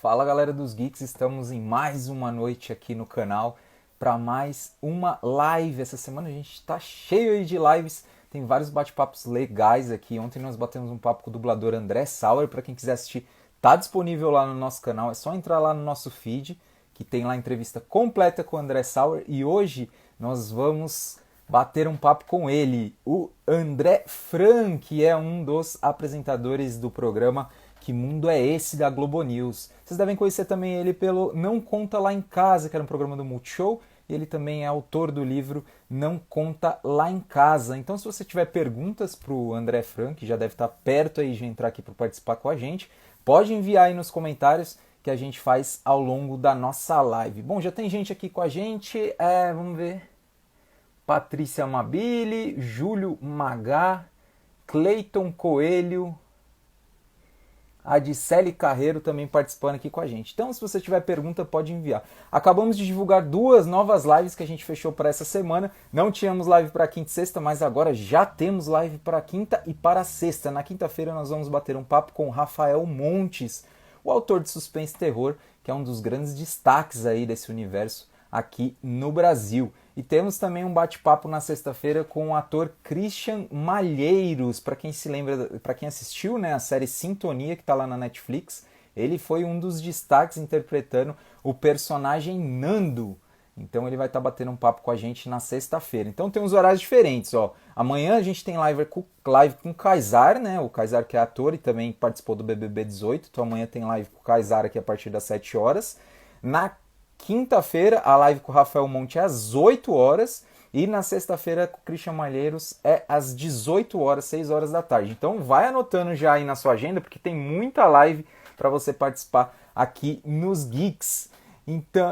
Fala galera dos Geeks, estamos em mais uma noite aqui no canal para mais uma live. Essa semana a gente está cheio aí de lives, tem vários bate-papos legais aqui. Ontem nós batemos um papo com o dublador André Sauer, para quem quiser assistir, tá disponível lá no nosso canal, é só entrar lá no nosso feed, que tem lá a entrevista completa com o André Sauer. E hoje nós vamos bater um papo com ele, o André Fran, que é um dos apresentadores do programa Que Mundo é Esse da Globo News. Vocês devem conhecer também ele pelo Não Conta Lá em Casa, que era um programa do Multishow, e ele também é autor do livro Não Conta Lá em Casa. Então, se você tiver perguntas para o André Fran, que já deve estar perto aí de entrar aqui para participar com a gente, pode enviar aí nos comentários que a gente faz ao longo da nossa live. Bom, já tem gente aqui com a gente, vamos ver... Patrícia Amabile, Júlio Magá, Cleiton Coelho, Adicele Carreiro também participando aqui com a gente. Então, se você tiver pergunta, pode enviar. Acabamos de divulgar duas novas lives que a gente fechou para essa semana. Não tínhamos live para quinta e sexta, mas agora já temos live para quinta e para sexta. Na quinta-feira nós vamos bater um papo com o Rafael Montes, o autor de Suspense e Terror, que é um dos grandes destaques aí desse universo aqui no Brasil. E temos também um bate-papo na sexta-feira com o ator Christian Malheiros. Para quem se lembra, para quem assistiu, né, a série Sintonia, que está lá na Netflix, ele foi um dos destaques interpretando o personagem Nando. Então ele vai estar batendo um papo com a gente na sexta-feira. Então tem uns horários diferentes, ó. Amanhã a gente tem live com o Kaysar, né? O Kaysar que é ator e também participou do BBB 18. Então amanhã tem live com o Kaysar aqui a partir das 7 horas. Na quinta-feira, a live com o Rafael Monte é às 8 horas. E na sexta-feira, com o Christian Malheiros, é às 18 horas, 6 horas da tarde. Então vai anotando já aí na sua agenda, porque tem muita live para você participar aqui nos Geeks. Então,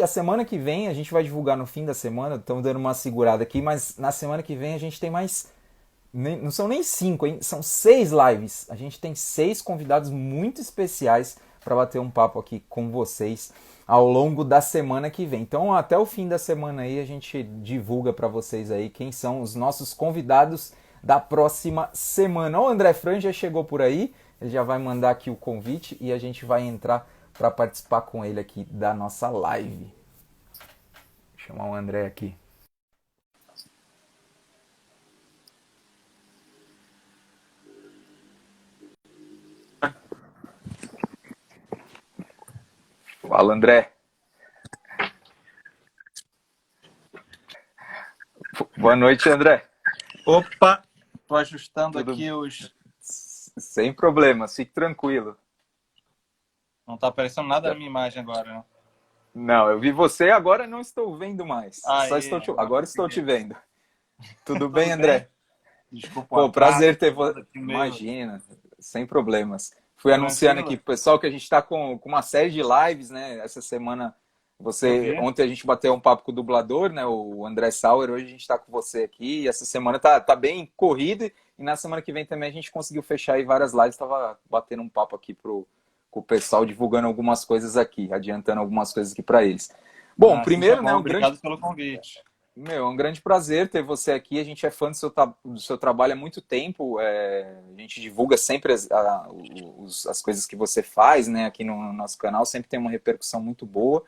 a semana que vem, a gente vai divulgar no fim da semana, estamos dando uma segurada aqui, mas na semana que vem a gente tem mais... Não são nem 5, hein? São 6 lives. A gente tem 6 convidados muito especiais para bater um papo aqui com vocês ao longo da semana que vem. Então, até o fim da semana aí, a gente divulga para vocês aí quem são os nossos convidados da próxima semana. O André Fran já chegou por aí, ele já vai mandar aqui o convite e a gente vai entrar para participar com ele aqui da nossa live. Vou chamar o André aqui. Fala, André. Boa noite, André. Opa, tô ajustando Tudo aqui os... sem problemas, fique tranquilo. Não tá aparecendo nada na minha imagem agora, né? Não, eu vi você, agora não estou vendo mais. Só Aê, estou agora estou te vendo. Tudo Tudo bem, bem? André? Desculpa o Pô, atraso, prazer ter você. aqui meio Imagina, sem problemas. Fui anunciando aqui tranquilo. pro pessoal que a gente está com uma série de lives, né? Essa semana Eu vi. ontem a gente bateu um papo com o dublador, né? O André Sauer. Hoje a gente está com você aqui. E essa semana tá bem corrida. E na semana que vem também a gente conseguiu fechar aí várias lives. Estava batendo um papo aqui com o pessoal, divulgando algumas coisas aqui, adiantando algumas coisas aqui para eles. Bom, Isso é primeiro, né? bom. Obrigado pelo convite. É um grande prazer ter você aqui. A gente é fã do seu trabalho há muito tempo. A gente divulga sempre as coisas que você faz, né, aqui no nosso canal. Sempre tem uma repercussão muito boa.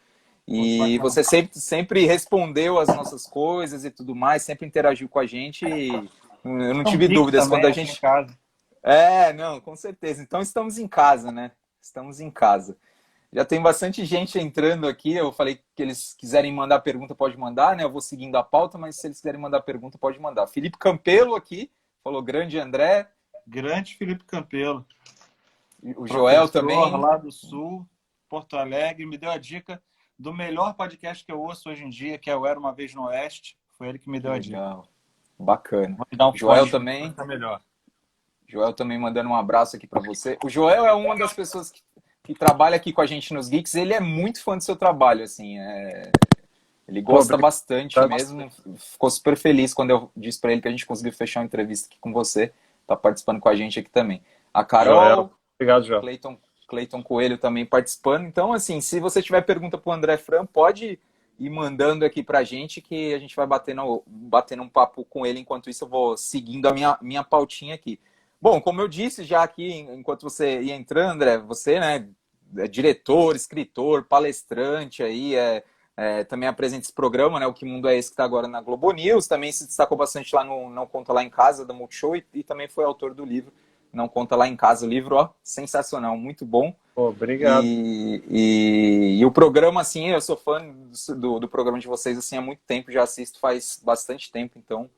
Muito E bacana. você sempre respondeu as nossas coisas e tudo mais, sempre interagiu com a gente. E eu não São tive geeks dúvidas quando também a aqui em gente. casa. Não, com certeza. Então estamos em casa, né? Estamos em casa. Já tem bastante gente entrando aqui. Eu falei que eles quiserem mandar pergunta, pode mandar, né? Eu vou seguindo a pauta, mas se eles quiserem mandar pergunta, pode mandar. Felipe Campelo aqui, falou grande André. Grande Felipe Campelo. O Joel também. Lá do Sul, Porto Alegre, me deu a dica do melhor podcast que eu ouço hoje em dia, que é o Era Uma Vez no Oeste. Foi ele que me deu a dica. Legal. Bacana. Vou me dar um Joel fone também. pra melhor. Joel também mandando um abraço aqui para você. O Joel é uma das pessoas que trabalha aqui com a gente nos Geeks. Ele é muito fã do seu trabalho, assim. Ele gosta bastante mesmo. Ficou super feliz quando eu disse para ele que a gente conseguiu fechar uma entrevista aqui com você. Tá participando com a gente aqui também. A Carol, Joel. Obrigado, Joel. Cleiton Coelho também participando. Então, assim, se você tiver pergunta para o André Fran, pode ir mandando aqui para a gente que a gente vai batendo um papo com ele. Enquanto isso, eu vou seguindo a minha pautinha aqui. Bom, como eu disse já aqui, enquanto você ia entrando, André, você, né, diretor, escritor, palestrante aí, também apresenta esse programa, né? O Que Mundo é Esse, que está agora na Globo News. Também se destacou bastante lá no Não Conta Lá em Casa, da Multishow, e também foi autor do livro Não Conta Lá em Casa. O livro, ó, sensacional, muito bom. Obrigado. E o programa, assim, eu sou fã do programa de vocês assim, há muito tempo, já assisto faz bastante tempo, então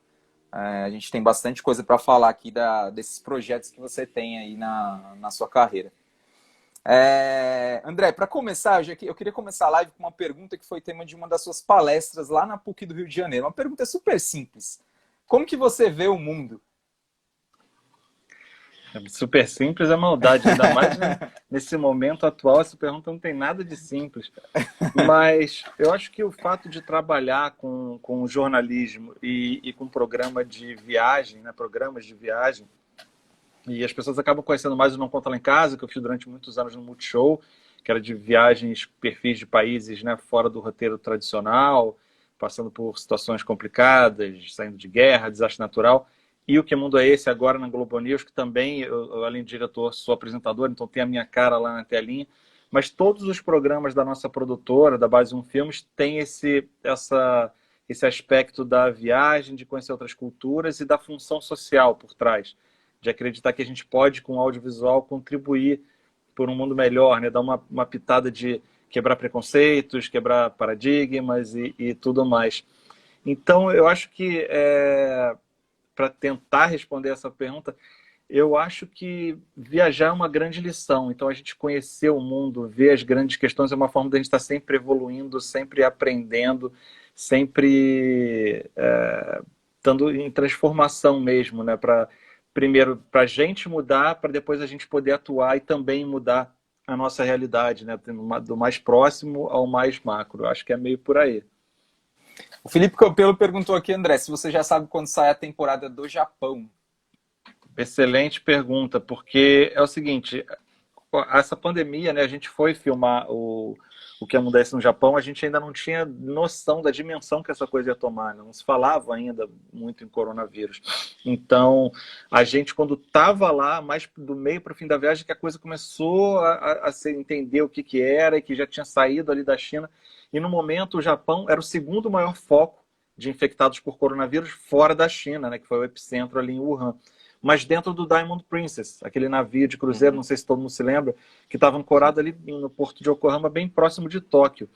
a gente tem bastante coisa para falar aqui desses projetos que você tem aí na sua carreira. André, para começar, eu queria começar a live com uma pergunta que foi tema de uma das suas palestras lá na PUC do Rio de Janeiro. Uma pergunta super simples. Como que você vê o mundo? Super simples é maldade, ainda mais nesse momento atual, essa pergunta não tem nada de simples. Mas eu acho que o fato de trabalhar com jornalismo e com programa de viagem, né, programas de viagem, e as pessoas acabam conhecendo mais o Não Conta Lá em Casa, que eu fiz durante muitos anos no Multishow, que era de viagens, perfis de países, né, fora do roteiro tradicional, passando por situações complicadas, saindo de guerra, desastre natural. E o Que Mundo é Esse agora na Globo News, que também, eu, além de diretor, sou apresentador, então tem a minha cara lá na telinha. Mas todos os programas da nossa produtora, da Base 1 Filmes, têm esse aspecto da viagem, de conhecer outras culturas e da função social por trás. De acreditar que a gente pode, com o audiovisual, contribuir por um mundo melhor, né? Dar uma pitada de quebrar preconceitos, quebrar paradigmas e tudo mais. Então, eu acho que para tentar responder essa pergunta, eu acho que viajar é uma grande lição. Então, a gente conhecer o mundo, ver as grandes questões, é uma forma de a gente estar sempre evoluindo, sempre aprendendo, sempre estando em transformação mesmo, né? Primeiro, para a gente mudar, para depois a gente poder atuar e também mudar a nossa realidade, né? Do mais próximo ao mais macro. Eu acho que é meio por aí. O Felipe Campelo perguntou aqui, André, se você já sabe quando sai a temporada do Japão. Excelente pergunta, porque é o seguinte, essa pandemia, né, a gente foi filmar o que acontece no Japão, a gente ainda não tinha noção da dimensão que essa coisa ia tomar, né? Não se falava ainda muito em coronavírus. Então, a gente, quando estava lá, mais do meio para o fim da viagem, que a coisa começou a se entender o que era e que já tinha saído ali da China. E no momento, o Japão era o segundo maior foco de infectados por coronavírus fora da China, né, que foi o epicentro ali em Wuhan. Mas dentro do Diamond Princess, aquele navio de cruzeiro, não sei se todo mundo se lembra, que estava ancorado ali no porto de Yokohama, bem próximo de Tóquio.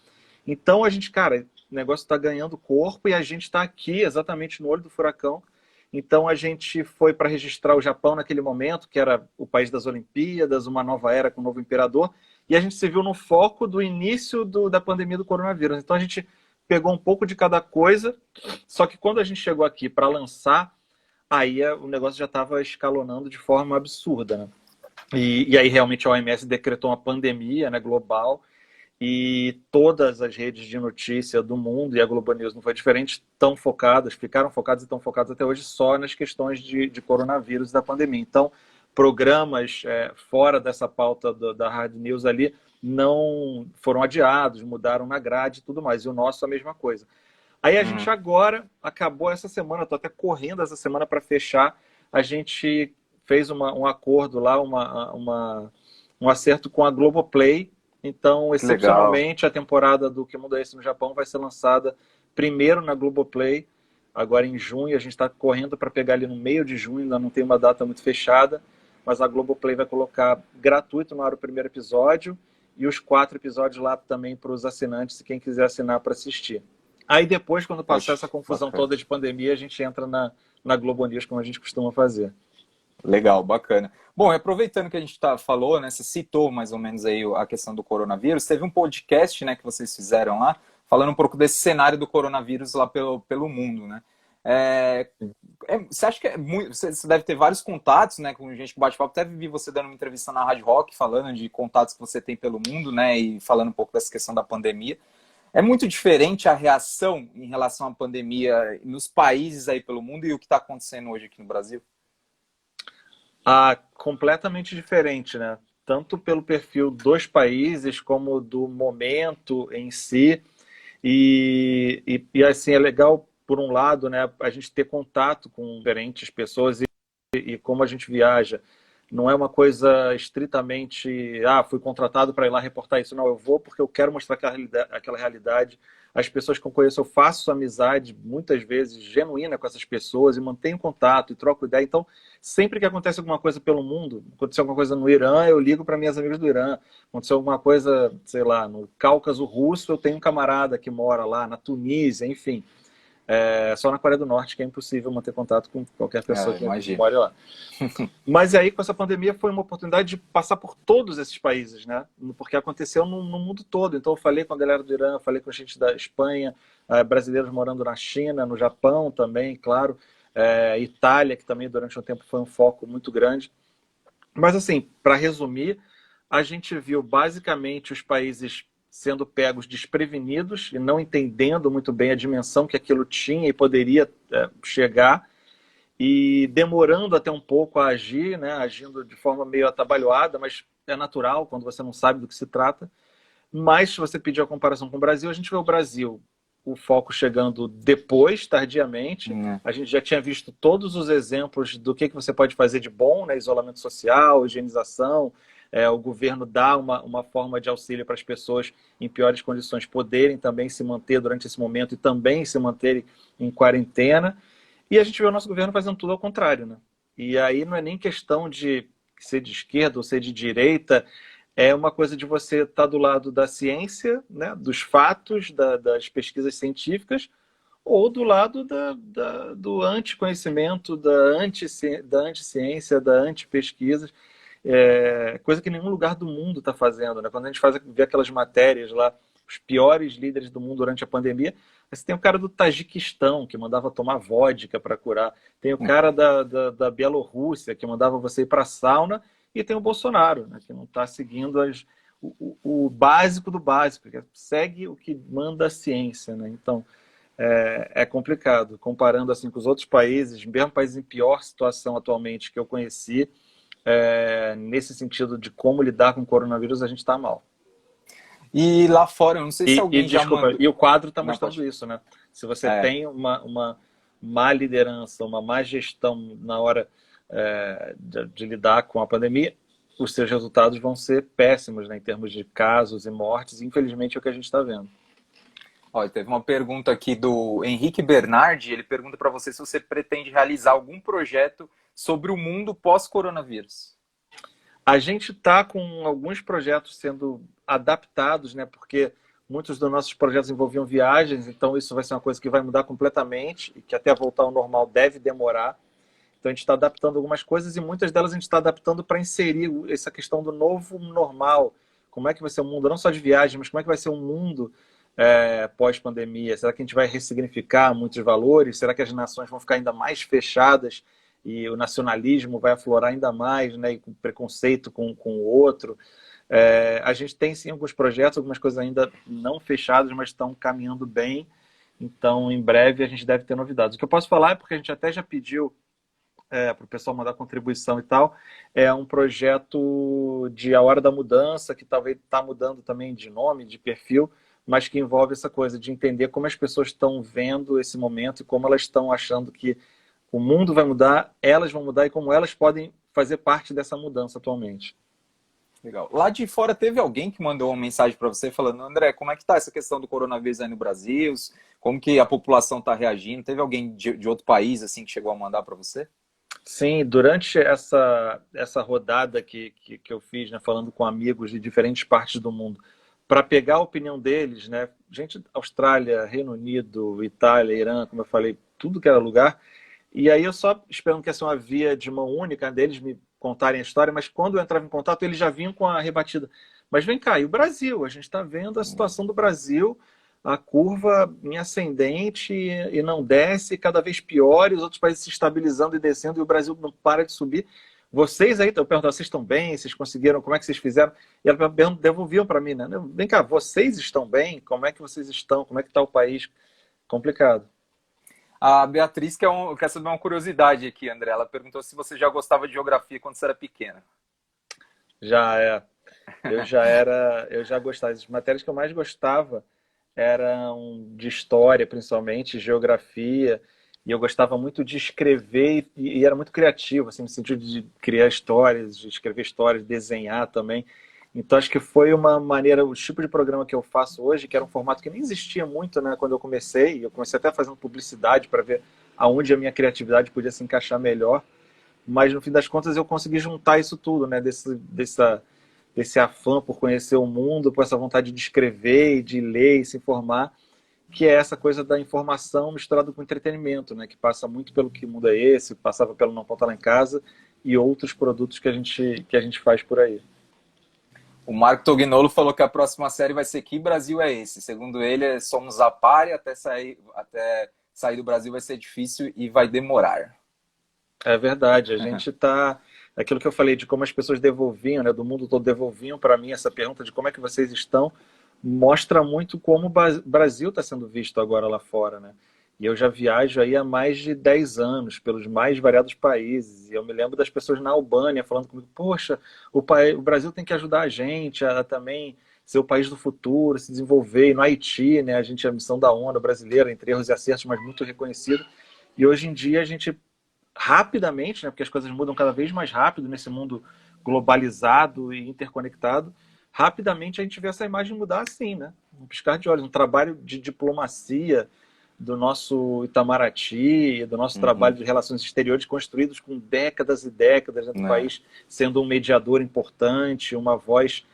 Então a gente, cara, o negócio está ganhando corpo e a gente está aqui exatamente no olho do furacão. Então a gente foi para registrar o Japão naquele momento, que era o país das Olimpíadas, uma nova era com o novo imperador, e a gente se viu no foco do início da pandemia do coronavírus. Então a gente pegou um pouco de cada coisa, só que quando a gente chegou aqui para lançar, aí o negócio já estava escalonando de forma absurda, né? E aí realmente a OMS decretou uma pandemia, né, global, e todas as redes de notícia do mundo, e a Globo News não foi diferente, ficaram focadas e estão focadas até hoje só nas questões de coronavírus e da pandemia. Então, programas fora dessa pauta da Hard News ali não foram adiados, mudaram na grade e tudo mais. E o nosso a mesma coisa. Aí a gente agora, acabou essa semana, estou até correndo essa semana para fechar, a gente fez um acordo lá, um acerto com a Globoplay. Então, excepcionalmente, a temporada do Que Mundo é Esse no Japão vai ser lançada primeiro na Globoplay, agora em junho. A gente está correndo para pegar ali no meio de junho, ainda não tem uma data muito fechada, mas a Globoplay vai colocar gratuito no ar o primeiro episódio e os 4 episódios lá também para os assinantes, e quem quiser assinar para assistir. Aí depois, quando passar essa confusão toda de pandemia, a gente entra na Globo News, como a gente costuma fazer. Legal, bacana. Bom, aproveitando que a gente falou, né, você citou mais ou menos aí a questão do coronavírus, teve um podcast, né, que vocês fizeram lá, falando um pouco desse cenário do coronavírus lá pelo mundo, né? Você acha que você deve ter vários contatos, né, com gente que bate papo, até vi você dando uma entrevista na Rádio Rock, falando de contatos que você tem pelo mundo, né, e falando um pouco dessa questão da pandemia. É muito diferente a reação em relação à pandemia nos países aí pelo mundo e o que está acontecendo hoje aqui no Brasil? Completamente diferente, né? Tanto pelo perfil dos países como do momento em si. E assim, é legal, por um lado, né, a gente ter contato com diferentes pessoas e como a gente viaja não é uma coisa estritamente, fui contratado para ir lá reportar isso. Não, eu vou porque eu quero mostrar aquela realidade. As pessoas que eu conheço, eu faço amizade, muitas vezes, genuína com essas pessoas e mantenho contato e troco ideia. Então, sempre que acontece alguma coisa pelo mundo, aconteceu alguma coisa no Irã, eu ligo para minhas amigas do Irã. Aconteceu alguma coisa, sei lá, no Cáucaso Russo, eu tenho um camarada que mora lá, na Tunísia, enfim. Só na Coreia do Norte que é impossível manter contato com qualquer pessoa que Imagino. mora lá. Mas aí, com essa pandemia, foi uma oportunidade de passar por todos esses países, né? Porque aconteceu no mundo todo. Então, eu falei com a galera do Irã, falei com a gente da Espanha, brasileiros morando na China, no Japão também, claro, Itália, que também durante um tempo foi um foco muito grande. Mas, assim, para resumir, a gente viu basicamente os países sendo pegos desprevenidos e não entendendo muito bem a dimensão que aquilo tinha e poderia chegar, e demorando até um pouco a agir, né? Agindo de forma meio atabalhoada, mas é natural quando você não sabe do que se trata. Mas se você pedir a comparação com o Brasil, a gente vê o Brasil, o foco chegando depois, tardiamente. A gente já tinha visto todos os exemplos do que você pode fazer de bom, né? Isolamento social, higienização, o governo dá uma forma de auxílio para as pessoas em piores condições poderem também se manter durante esse momento e também se manterem em quarentena. E a gente vê o nosso governo fazendo tudo ao contrário, né? E aí não é nem questão de ser de esquerda ou ser de direita, é uma coisa de você estar do lado da ciência, né, dos fatos, das pesquisas científicas, ou do lado do anticonhecimento, da anticiência, da antipesquisa, coisa que nenhum lugar do mundo está fazendo. Né? Quando a gente vê aquelas matérias lá, os piores líderes do mundo durante a pandemia, você tem o cara do Tajiquistão, que mandava tomar vodka para curar, tem o cara da Bielorrússia, que mandava você ir para a sauna, e tem o Bolsonaro, né, que não está seguindo o básico do básico, que segue o que manda a ciência. Né? Então, é complicado. Comparando assim, com os outros países, mesmo países em pior situação atualmente que eu conheci, nesse sentido de como lidar com o coronavírus, a gente está mal. E lá fora, eu não sei se alguém já Desculpa, mandou. e o quadro está Não, mostrando pode. isso, né? Se você tem uma má liderança, uma má gestão na hora de lidar com a pandemia, os seus resultados vão ser péssimos, né, em termos de casos e mortes. Infelizmente é o que a gente está vendo. Olha, teve uma pergunta aqui do Henrique Bernardi. Ele pergunta para você se você pretende realizar algum projeto sobre o mundo pós-coronavírus. A gente está com alguns projetos sendo adaptados, né? Porque muitos dos nossos projetos envolviam viagens, então isso vai ser uma coisa que vai mudar completamente e que até voltar ao normal deve demorar. Então a gente está adaptando algumas coisas e muitas delas a gente está adaptando para inserir essa questão do novo normal. Como é que vai ser o mundo, não só de viagem, mas como é que vai ser o mundo pós-pandemia? Será que a gente vai ressignificar muitos valores? Será que as nações vão ficar ainda mais fechadas e o nacionalismo vai aflorar ainda mais, né? E com preconceito com o outro? A gente tem sim alguns projetos, algumas coisas ainda não fechadas, mas estão caminhando bem. Então, em breve, a gente deve ter novidades. O que eu posso falar é porque a gente até já pediu para o pessoal mandar contribuição e tal, é um projeto de A Hora da Mudança, que talvez está mudando também de nome, de perfil, mas que envolve essa coisa de entender como as pessoas estão vendo esse momento e como elas estão achando que o mundo vai mudar, elas vão mudar e como elas podem fazer parte dessa mudança atualmente. Legal. Lá de fora teve alguém que mandou uma mensagem para você falando: André, como é que tá essa questão do coronavírus aí no Brasil? Como que a população está reagindo? Teve alguém de outro país assim que chegou a mandar para você? Sim, durante essa rodada que eu fiz, né, falando com amigos de diferentes partes do mundo, para pegar a opinião deles, né, gente, Austrália, Reino Unido, Itália, Irã, como eu falei, tudo que era lugar, e aí eu só esperando que essa uma via de mão única deles me contarem a história, mas quando eu entrava em contato, eles já vinham com a rebatida. Mas vem cá, e o Brasil? A gente está vendo a situação do Brasil, a curva em ascendente e não desce, cada vez pior, e os outros países se estabilizando e descendo, e o Brasil não para de subir. Vocês aí, eu perguntava, vocês estão bem? Vocês conseguiram? Como é que vocês fizeram? E ela devolviam para mim, né? Vem cá, vocês estão bem? Como é que vocês estão? Como é que está o país? Complicado. A Beatriz quer saber uma curiosidade aqui, André. Ela perguntou se você já gostava de geografia quando você era pequena. Já é. Eu já gostava. As matérias que eu mais gostava eram de história, principalmente, geografia. e eu gostava muito de escrever e era muito criativo, assim, no sentido de criar histórias, de escrever histórias, desenhar também. Então acho que foi uma maneira, o tipo de programa que eu faço hoje, que era um formato que nem existia muito, né, quando eu comecei até fazendo publicidade para ver aonde a minha criatividade podia se encaixar melhor, mas no fim das contas eu consegui juntar isso tudo, né, desse afã por conhecer o mundo, por essa vontade de escrever, de ler e se informar, que é essa coisa da informação misturada com entretenimento, né? Que passa muito pelo Que Mundo é Esse, passava pelo Não Falta Lá em Casa e outros produtos que a gente faz por aí. O Marco Tognolo falou que a próxima série vai ser Que Brasil é Esse? Segundo ele, somos a pare, até sair do Brasil vai ser difícil e vai demorar. É verdade, a gente está... Aquilo que eu falei de como as pessoas devolviam, né, do mundo todo devolviam para mim essa pergunta de como é que vocês estão, mostra muito como o Brasil está sendo visto agora lá fora, né? E eu já viajo aí há mais de 10 anos pelos mais variados países. E eu me lembro das pessoas na Albânia falando comigo, poxa, o Brasil tem que ajudar a gente a também ser o país do futuro, se desenvolver. E no Haiti, né, a gente é a missão da ONU brasileira, entre erros e acertos, mas muito reconhecido. E hoje em dia a gente rapidamente, né, porque as coisas mudam cada vez mais rápido nesse mundo globalizado e interconectado, rapidamente a gente vê essa imagem mudar assim, né? Um piscar de olhos, um trabalho de diplomacia do nosso Itamaraty, do nosso trabalho de relações exteriores construídos com décadas e décadas, né, do país sendo um mediador importante, uma voz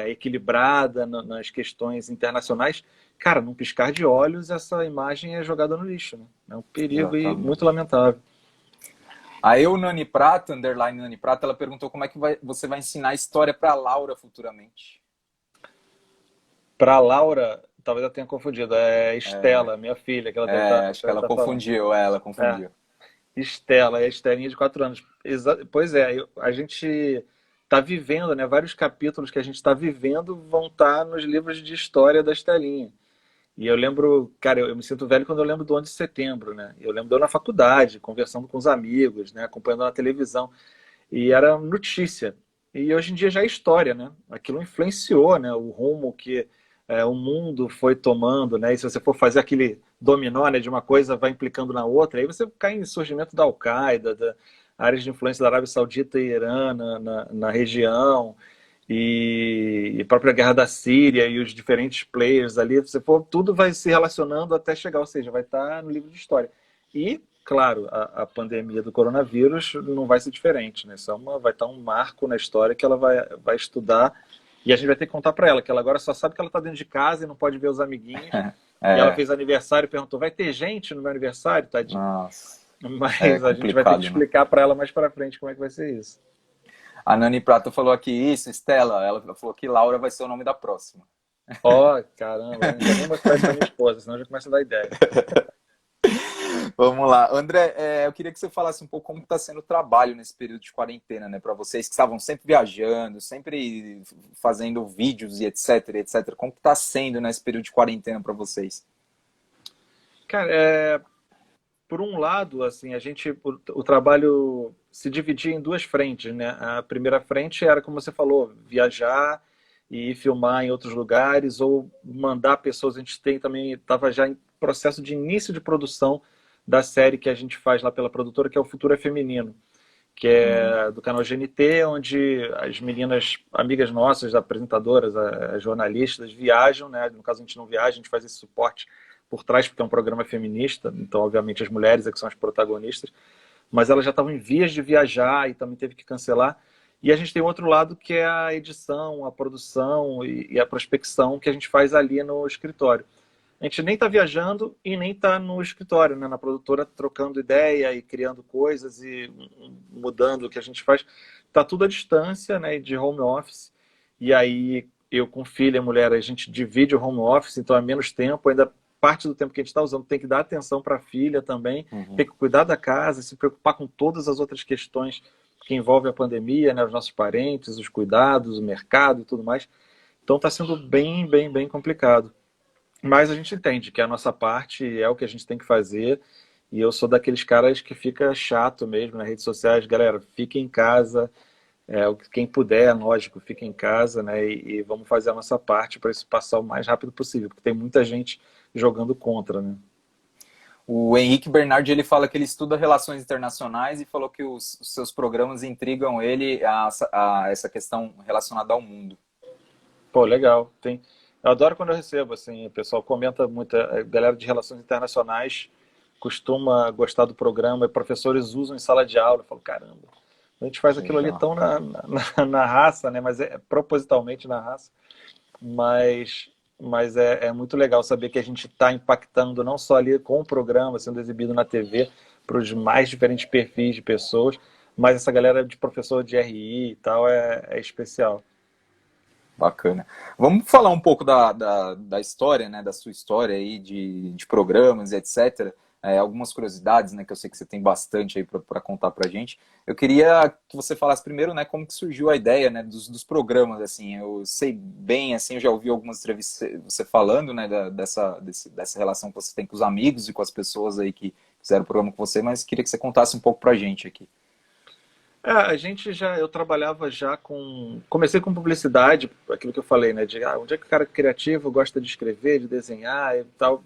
equilibrada nas questões internacionais. Cara, num piscar de olhos, essa imagem é jogada no lixo, né? É um perigo e muito lamentável. A Nani Prata, underline Nani Prata, ela perguntou como é que você vai ensinar história para Laura futuramente. Para Laura, talvez eu tenha confundido, é Estela, minha filha. Que ela acho que ela confundiu, ela confundiu. Estela, é a Estelinha de 4 anos. Pois é, a gente está vivendo, né? Vários capítulos que a gente está vivendo vão estar nos livros de história da Estelinha. E eu lembro, cara, eu me sinto velho quando eu lembro do 11 de setembro, né? Eu lembro de eu na faculdade, conversando com os amigos, né? Acompanhando na televisão. E era notícia. E hoje em dia já é história, né? Aquilo influenciou, né? O rumo que o mundo foi tomando, né? E se você for fazer aquele dominó, né? De uma coisa vai implicando na outra, aí você cai em surgimento da Al-Qaeda, da áreas de influência da Arábia Saudita e Irã na região, e a própria guerra da Síria e os diferentes players ali, se for, tudo vai se relacionando até chegar, ou seja, vai estar no livro de história. E, claro, a pandemia do coronavírus não vai ser diferente, né? Isso vai estar um marco na história que ela vai estudar e a gente vai ter que contar para ela, que ela agora só sabe que ela está dentro de casa e não pode ver os amiguinhos. E ela fez aniversário e perguntou, vai ter gente no meu aniversário, tadinho? Nossa. Mas a gente vai ter que explicar para ela mais para frente como é que vai ser isso. A Nani Prata falou aqui isso, Estela, ela falou que Laura vai ser o nome da próxima. Ó, caramba, não vou nem mostrar isso pra minha esposa, senão já começa a dar ideia. Vamos lá. André, eu queria que você falasse um pouco como está sendo o trabalho nesse período de quarentena, né? Para vocês que estavam sempre viajando, sempre fazendo vídeos e etc, etc. Como está sendo nesse período de quarentena para vocês? Cara, por um lado, assim, o trabalho se dividia em duas frentes, né? A primeira frente era, como você falou, viajar e filmar em outros lugares ou mandar pessoas. A gente também estava já em processo de início de produção da série que a gente faz lá pela produtora, que é o Futuro é Feminino, que é do canal GNT, onde as meninas, amigas nossas, apresentadoras, as jornalistas, viajam, né? No caso a gente não viaja, a gente faz esse suporte por trás, porque é um programa feminista, então obviamente as mulheres é que são as protagonistas, mas elas já estavam em vias de viajar e também teve que cancelar. E a gente tem outro lado que é a edição, a produção e a prospecção que a gente faz ali no escritório. A gente nem está viajando e nem está no escritório, né? Na produtora, trocando ideia e criando coisas e mudando o que a gente faz. Está tudo à distância, né? De home office. E aí, eu com filha e mulher, a gente divide o home office, então é menos tempo. Ainda parte do tempo que a gente está usando tem que dar atenção para a filha também, tem que cuidar da casa, se preocupar com todas as outras questões que envolvem a pandemia, né? Os nossos parentes, os cuidados, o mercado e tudo mais. Então está sendo bem, bem, bem complicado. Mas a gente entende que a nossa parte é o que a gente tem que fazer. E eu sou daqueles caras que fica chato mesmo nas redes sociais. Galera, fique em casa. Quem puder, lógico, fique em casa, né? E vamos fazer a nossa parte para isso passar o mais rápido possível. Porque tem muita gente jogando contra, né? O Henrique Bernardi, ele fala que ele estuda relações internacionais e falou que os seus programas intrigam ele a essa questão relacionada ao mundo. Pô, legal. Eu adoro quando eu recebo, assim, o pessoal comenta muito, a galera de relações internacionais costuma gostar do programa, e professores usam em sala de aula. Eu falo, caramba, a gente faz aquilo ali Legal. tão na raça, né? Mas é propositalmente na raça. Mas, mas é muito legal saber que a gente está impactando não só ali com o programa sendo exibido na TV para os mais diferentes perfis de pessoas, mas essa galera de professor de RI e tal é especial. Bacana. Vamos falar um pouco da história, né, da sua história aí de programas, etc. Algumas curiosidades, né, que eu sei que você tem bastante aí para contar para gente. Eu queria que você falasse primeiro, né, como que surgiu a ideia, né, dos programas, assim. Eu sei bem, assim, eu já ouvi algumas entrevistas você falando, né, dessa relação que você tem com os amigos e com as pessoas aí que fizeram o programa com você, mas queria que você contasse um pouco para a gente aqui. Eu trabalhava já comecei com publicidade, aquilo que eu falei, né, onde é que o cara é criativo gosta de escrever, de desenhar e tal,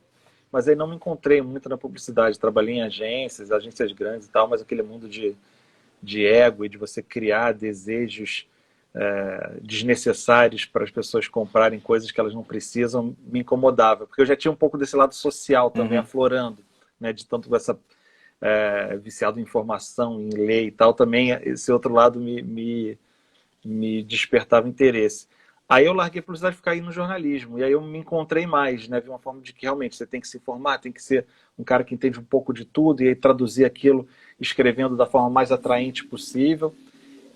mas aí não me encontrei muito na publicidade, trabalhei em agências grandes e tal, mas aquele mundo de ego e de você criar desejos desnecessários para as pessoas comprarem coisas que elas não precisam, me incomodava, porque eu já tinha um pouco desse lado social também Uhum. aflorando, né, de tanto essa viciado em informação, em lei e tal, também esse outro lado me despertava interesse. Aí eu larguei a publicidade e ficar aí no jornalismo. E aí eu me encontrei mais, né? Vi uma forma de que realmente você tem que se informar, tem que ser um cara que entende um pouco de tudo e aí traduzir aquilo escrevendo da forma mais atraente possível.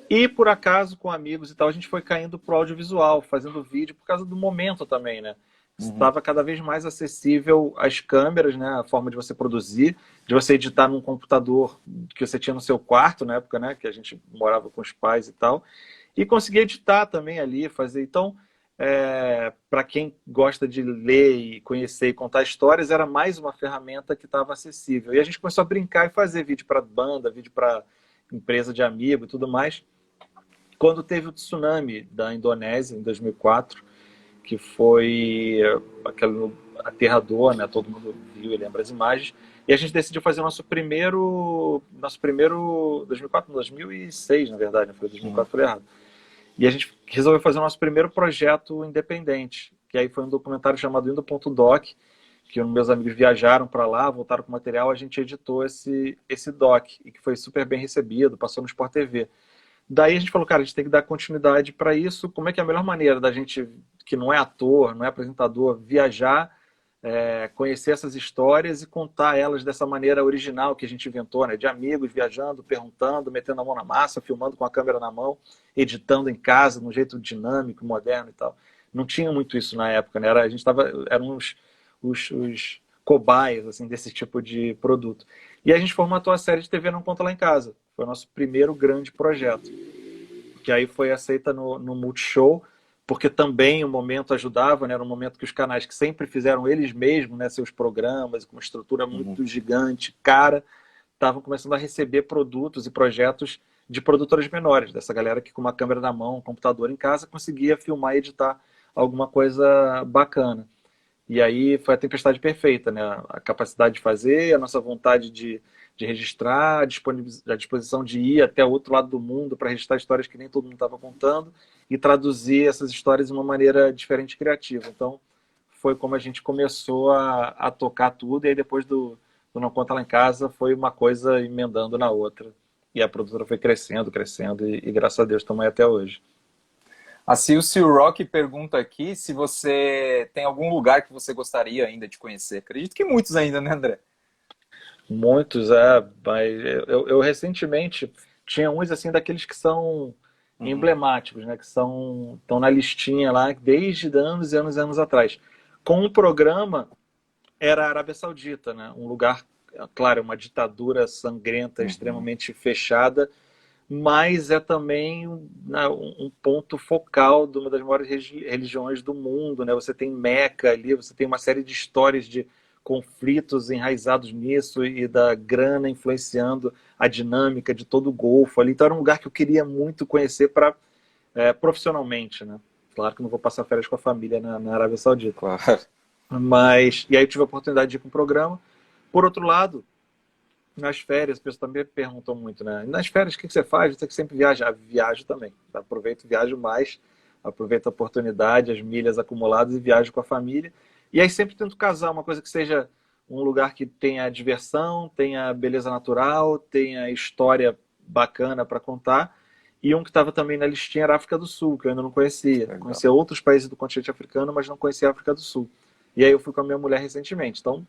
E por acaso, com amigos e tal, a gente foi caindo pro audiovisual, fazendo vídeo por causa do momento também, né? Uhum. Estava cada vez mais acessível as câmeras, né? A forma de você produzir, de você editar num computador que você tinha no seu quarto na época, né? Que a gente morava com os pais e tal. E conseguir editar também ali, fazer. Então, para quem gosta de ler e conhecer e contar histórias, era mais uma ferramenta que estava acessível. E a gente começou a brincar e fazer vídeo para banda, vídeo para empresa de amigo e tudo mais. Quando teve o tsunami da Indonésia, em 2004, que foi aquele aterrador, né? Todo mundo viu e lembra as imagens. E a gente decidiu fazer o nosso primeiro 2004, 2006, na verdade, né? Foi Uhum. 2004, falei errado. E a gente resolveu fazer o nosso primeiro projeto independente, que aí foi um documentário chamado Indo.doc, que meus amigos viajaram para lá, voltaram com material, a gente editou esse doc, e que foi super bem recebido, passou no Sport TV. Daí a gente falou, cara, a gente tem que dar continuidade para isso. Como é que é a melhor maneira da gente, que não é ator, não é apresentador, viajar, conhecer essas histórias e contar elas dessa maneira original que a gente inventou, né? De amigos viajando, perguntando, metendo a mão na massa, filmando com a câmera na mão, editando em casa, de um jeito dinâmico, moderno e tal. Não tinha muito isso na época, né? A gente eram os cobaias assim, desse tipo de produto. E a gente formatou a série de TV Não Conta Lá em Casa. Foi o nosso primeiro grande projeto, que aí foi aceita no Multishow, porque também o momento ajudava, né? Era um momento que os canais que sempre fizeram eles mesmos, né, seus programas, com uma estrutura Uhum. muito gigante, cara, estavam começando a receber produtos e projetos de produtoras menores, dessa galera que com uma câmera na mão, um computador em casa, conseguia filmar e editar alguma coisa bacana. E aí foi a tempestade perfeita, né? A capacidade de fazer, a nossa vontade de registrar, a disposição de ir até o outro lado do mundo para registrar histórias que nem todo mundo estava contando e traduzir essas histórias de uma maneira diferente e criativa. Então, foi como a gente começou a tocar tudo, e aí depois do Não Conta Lá em Casa, foi uma coisa emendando na outra. E a produtora foi crescendo, crescendo, e graças a Deus estamos aí até hoje. A Silcio Rock pergunta aqui se você tem algum lugar que você gostaria ainda de conhecer. Acredito que muitos ainda, né, André? Muitos, mas eu recentemente tinha uns assim daqueles que são Uhum. emblemáticos, né? Que estão na listinha lá desde anos e anos e anos atrás. Com o programa era a Arábia Saudita, né? Um lugar, claro, uma ditadura sangrenta, Uhum. extremamente fechada, mas é também né, um ponto focal de uma das maiores religiões do mundo, né? Você tem Meca ali, você tem uma série de histórias de conflitos enraizados nisso e da grana influenciando a dinâmica de todo o Golfo ali. Então era um lugar que eu queria muito conhecer para profissionalmente, né? Claro que não vou passar férias com a família na Arábia Saudita. Claro. Mas, e aí eu tive a oportunidade de ir com o programa. Por outro lado, nas férias, as pessoas também perguntam muito, né? Nas férias, o que você faz? Você que sempre viaja? Viajo também. Aproveito, viajo mais, aproveito a oportunidade, as milhas acumuladas e viajo com a família. E aí sempre tento casar uma coisa que seja um lugar que tenha diversão, tenha beleza natural, tenha história bacana para contar. E um que estava também na listinha era a África do Sul, que eu ainda não conhecia. Legal. Conhecia outros países do continente africano, mas não conhecia a África do Sul. E aí eu fui com a minha mulher recentemente. Então,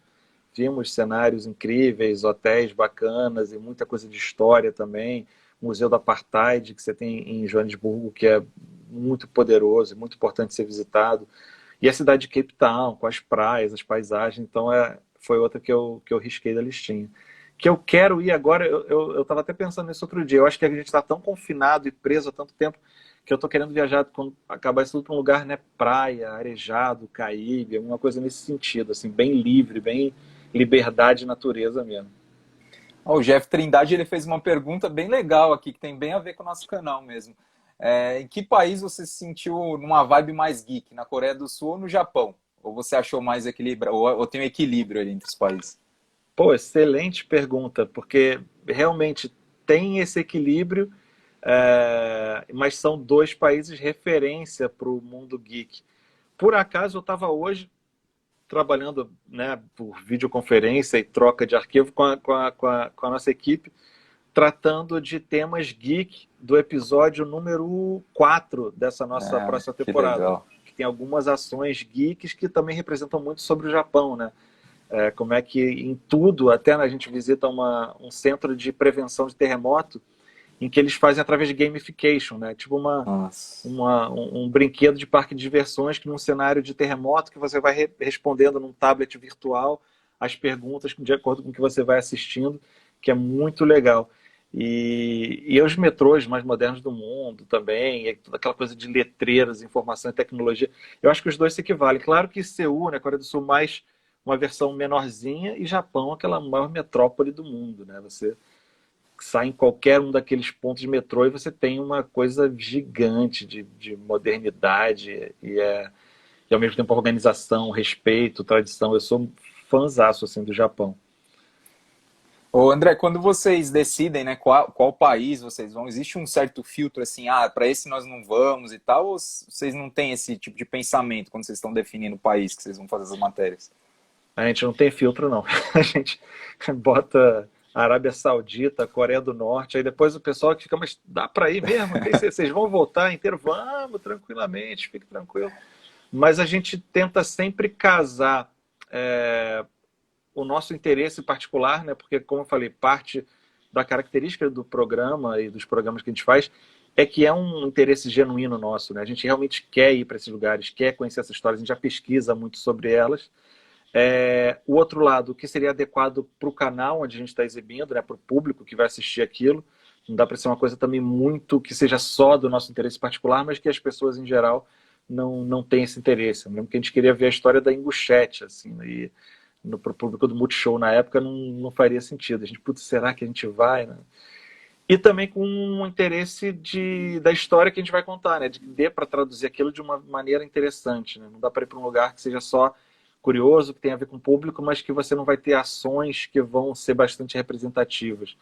vimos cenários incríveis, hotéis bacanas e muita coisa de história também. Museu do Apartheid, que você tem em Joanesburgo, que é muito poderoso e muito importante ser visitado. E a cidade de Cape Town, com as praias, as paisagens. Então, foi outra que eu risquei da listinha. Que eu quero ir agora, eu estava até pensando nisso outro dia. Eu acho que a gente está tão confinado e preso há tanto tempo que eu estou querendo viajar quando acabar isso tudo para um lugar, né? Praia, arejado, Caribe, alguma coisa nesse sentido, assim, bem livre, bem liberdade e natureza mesmo. O Jeff Trindade ele fez uma pergunta bem legal aqui, que tem bem a ver com o nosso canal mesmo. Em que país você se sentiu numa vibe mais geek? Na Coreia do Sul ou no Japão? Ou você achou mais equilíbrio? Ou tem um equilíbrio ali entre os países? Pô, excelente pergunta, porque realmente tem esse equilíbrio, mas são dois países referência para o mundo geek. Por acaso eu estava hoje trabalhando, né, por videoconferência e troca de arquivo com a nossa equipe, tratando de temas geek do episódio número 4 dessa nossa próxima Que temporada. legal. Que tem algumas ações geeks que também representam muito sobre o Japão, né? Como é que em tudo, até a gente visita um centro de prevenção de terremoto, em que eles fazem através de gamification, né? Tipo um brinquedo de parque de diversões que num cenário de terremoto que você vai respondendo num tablet virtual as perguntas de acordo com o que você vai assistindo, que é muito legal. E os metrôs mais modernos do mundo também, e toda aquela coisa de letreiros, informação e tecnologia. Eu acho que os dois se equivalem. Claro que Seul, né, Coreia do Sul, mais uma versão menorzinha, e Japão, aquela maior metrópole do mundo, né? Você sai em qualquer um daqueles pontos de metrô e você tem uma coisa gigante de modernidade e ao mesmo tempo organização, respeito, tradição. Eu sou fãzaço assim, do Japão. Ô André, quando vocês decidem, né, qual país vocês vão, existe um certo filtro assim, para esse nós não vamos e tal, ou vocês não têm esse tipo de pensamento quando vocês estão definindo o país que vocês vão fazer as matérias? A gente não tem filtro, não. A gente bota Arábia Saudita, Coreia do Norte, aí depois o pessoal que fica, mas dá para ir mesmo? Vocês vão voltar inteiro? Vamos, tranquilamente, fique tranquilo. Mas a gente tenta sempre casar o nosso interesse particular, né? Porque, como eu falei, parte da característica do programa e dos programas que a gente faz é que é um interesse genuíno nosso, né? A gente realmente quer ir para esses lugares, quer conhecer essas histórias, a gente já pesquisa muito sobre elas. O outro lado, o que seria adequado para o canal onde a gente está exibindo, né, para o público que vai assistir aquilo. Não dá para ser uma coisa também muito que seja só do nosso interesse particular, mas que as pessoas em geral não têm esse interesse. Eu lembro que a gente queria ver a história da Ingushetia, assim, e para o público do Multishow na época não faria sentido. A gente, putz, será que a gente vai, né? E também com um interesse da história que a gente vai contar, né? De que dê para traduzir aquilo de uma maneira interessante, né? Não dá para ir para um lugar que seja só curioso, que tem a ver com o público, mas que você não vai ter ações que vão ser bastante representativas.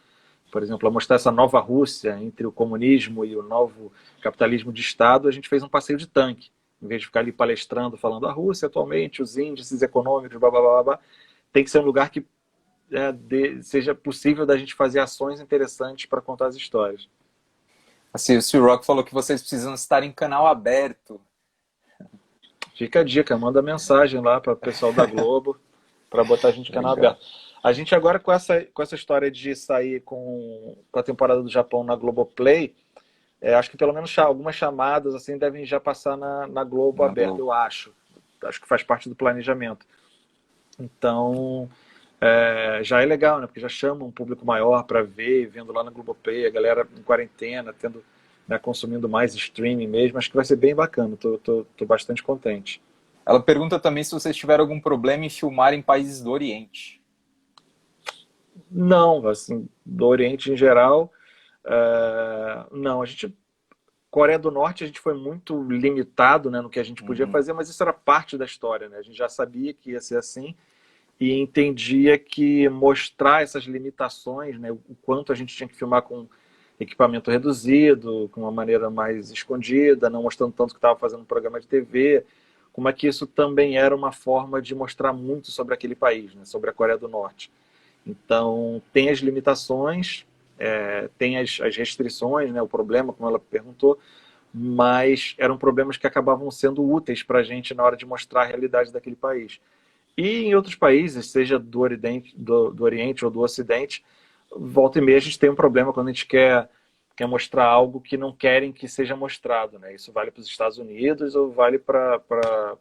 Por exemplo, a mostrar essa nova Rússia entre o comunismo e o novo capitalismo de Estado, a gente fez um passeio de tanque. Em vez de ficar ali palestrando, falando a Rússia atualmente, os índices econômicos, blá, blá, blá, blá, tem que ser um lugar que seja possível da gente fazer ações interessantes para contar as histórias. Assim, o Sr. Rock falou que vocês precisam estar em canal aberto. Fica a dica, manda mensagem lá para o pessoal da Globo para botar a gente em canal aberto. A gente agora com essa história de sair com a temporada do Japão na Globoplay, acho que pelo menos algumas chamadas assim devem já passar na Globo aberta, eu acho. Acho que faz parte do planejamento. Então, já é legal, né? Porque já chama um público maior para ver, vendo lá na Globoplay, a galera em quarentena, consumindo mais streaming mesmo. Acho que vai ser bem bacana, tô bastante contente. Ela pergunta também se vocês tiveram algum problema em filmar em países do Oriente. Não, assim, do Oriente em geral, não. Coreia do Norte, a gente foi muito limitado, né, no que a gente podia fazer, mas isso era parte da história, né? A gente já sabia que ia ser assim. e entendia que mostrar essas limitações, né, o quanto a gente tinha que filmar com equipamento reduzido, com uma maneira mais escondida, não mostrando tanto que estava fazendo um programa de TV, como é que isso também era uma forma de mostrar muito sobre aquele país, né, sobre a Coreia do Norte. Então, tem as limitações, tem as restrições, né, o problema, como ela perguntou, mas eram problemas que acabavam sendo úteis para a gente na hora de mostrar a realidade daquele país. E em outros países, seja do Oriente ou do Ocidente, volta e meia a gente tem um problema quando a gente quer mostrar algo que não querem que seja mostrado, né? Isso vale para os Estados Unidos ou vale para